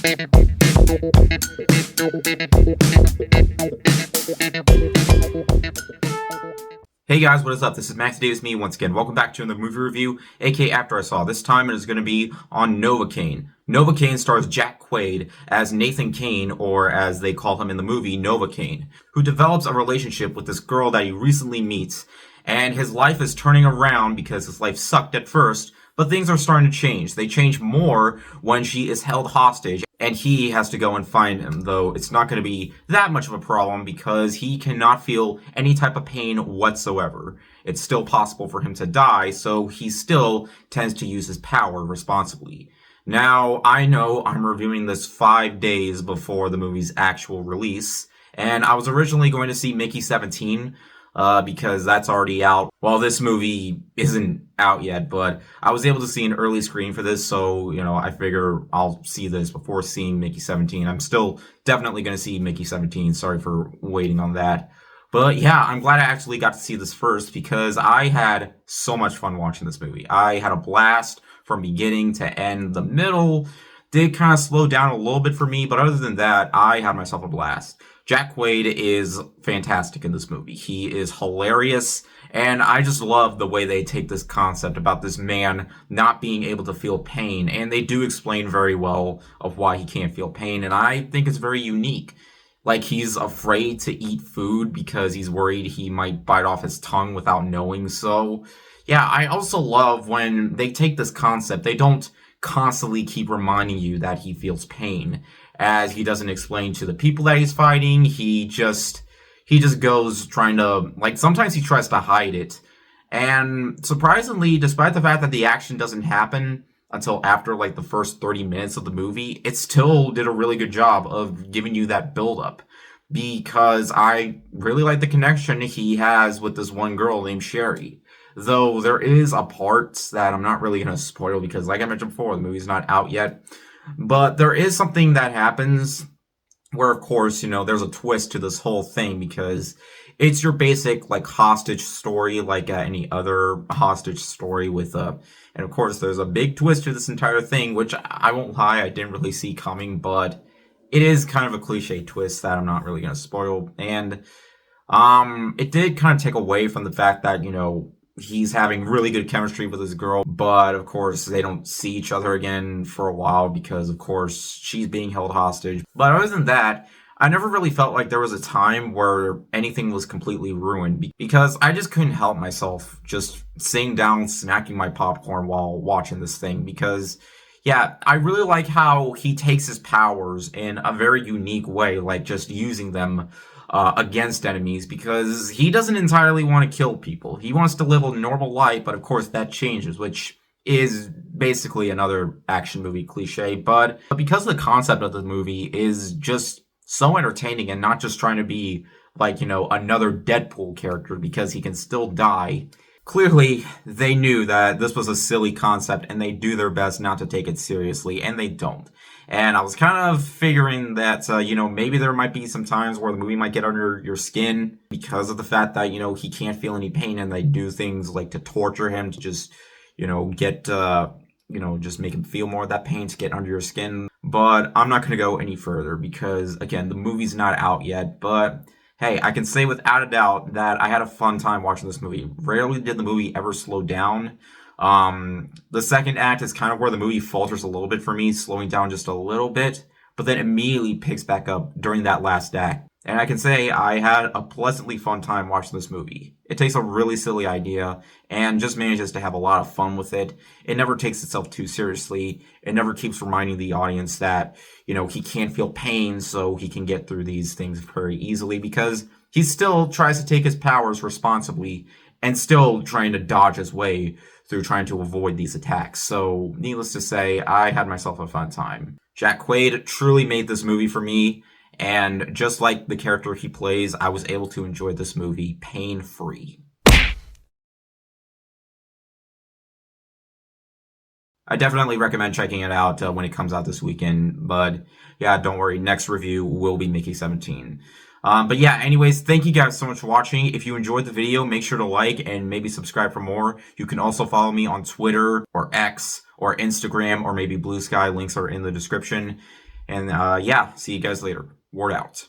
Hey guys, what is up? This is Max Davis, me once again. Welcome back to another movie review, aka After I Saw. This time it is going to be on Novocaine. Novocaine stars Jack Quaid as Nathan Kane, or as they call him in the movie, Novocaine, who develops a relationship with this girl that he recently meets, and his life is turning around because his life sucked at first, but things are starting to change. They change more when she is held hostage, and he has to go and find him, though it's not going to be that much of a problem because he cannot feel any type of pain whatsoever. It's still possible for him to die, so he still tends to use his power responsibly. Now, I know I'm reviewing this 5 days before the movie's actual release, and I was originally going to see Mickey 17, because that's already out. Well, this movie isn't out yet, but I was able to see an early screening for this, so, I figure I'll see this before seeing Mickey 17. I'm still definitely going to see Mickey 17. Sorry for waiting on that. But yeah, I'm glad I actually got to see this first because I had so much fun watching this movie. I had a blast from beginning to end. The middle did kind of slow down a little bit for me, but other than that, I had myself a blast. Jack Quaid is fantastic in this movie. He is hilarious, and I just love the way they take this concept about this man not being able to feel pain, and they do explain very well of why he can't feel pain, and I think it's very unique. Like, he's afraid to eat food because he's worried he might bite off his tongue without knowing so. Yeah, I also love when they take this concept, they don't constantly keep reminding you that he feels pain, as he doesn't explain to the people that he's fighting. He just goes trying to, like, sometimes he tries to hide it. And surprisingly, despite the fact that the action doesn't happen until after, like, the first 30 minutes of the movie, it still did a really good job of giving you that build-up. Because I really like the connection he has with this one girl named Sherry. Though there is a part that I'm not really going to spoil because, like I mentioned before, the movie's not out yet. But there is something that happens where, of course, there's a twist to this whole thing because it's your basic, like, hostage story, like any other hostage story with and of course, there's a big twist to this entire thing, which I won't lie, I didn't really see coming, but it is kind of a cliche twist that I'm not really going to spoil. And it did kind of take away from the fact that, he's having really good chemistry with his girl, but of course they don't see each other again for a while because, of course, she's being held hostage. But other than that, I never really felt like there was a time where anything was completely ruined because I just couldn't help myself just sitting down, snacking my popcorn while watching this thing because, yeah, I really like how he takes his powers in a very unique way, like just using them against enemies because he doesn't entirely want to kill people. He wants to live a normal life, but of course that changes, which is basically another action movie cliche. But because the concept of the movie is just so entertaining and not just trying to be like, another Deadpool character because he can still die, clearly they knew that this was a silly concept and they do their best not to take it seriously, and they don't. And I was kind of figuring that, maybe there might be some times where the movie might get under your skin because of the fact that, he can't feel any pain and they do things like to torture him to just, get, just make him feel more of that pain to get under your skin. But I'm not going to go any further because, again, the movie's not out yet. But hey, I can say without a doubt that I had a fun time watching this movie. Rarely did the movie ever slow down. The second act is kind of where the movie falters a little bit for me, slowing down just a little bit, but then immediately picks back up during that last act. And I can say I had a pleasantly fun time watching this movie. It takes a really silly idea and just manages to have a lot of fun with it. It never takes itself too seriously. It never keeps reminding the audience that, he can't feel pain so he can get through these things very easily because he still tries to take his powers responsibly and still trying to dodge his way through trying to avoid these attacks. So, needless to say, I had myself a fun time. Jack Quaid truly made this movie for me, and just like the character he plays, I was able to enjoy this movie pain-free. I definitely recommend checking it out when it comes out this weekend, but yeah, don't worry, next review will be Mickey 17. But yeah, anyways, thank you guys so much for watching. If you enjoyed the video, make sure to like and maybe subscribe for more. You can also follow me on Twitter or X or Instagram or maybe Blue Sky. Links are in the description. And yeah, see you guys later. Ward out.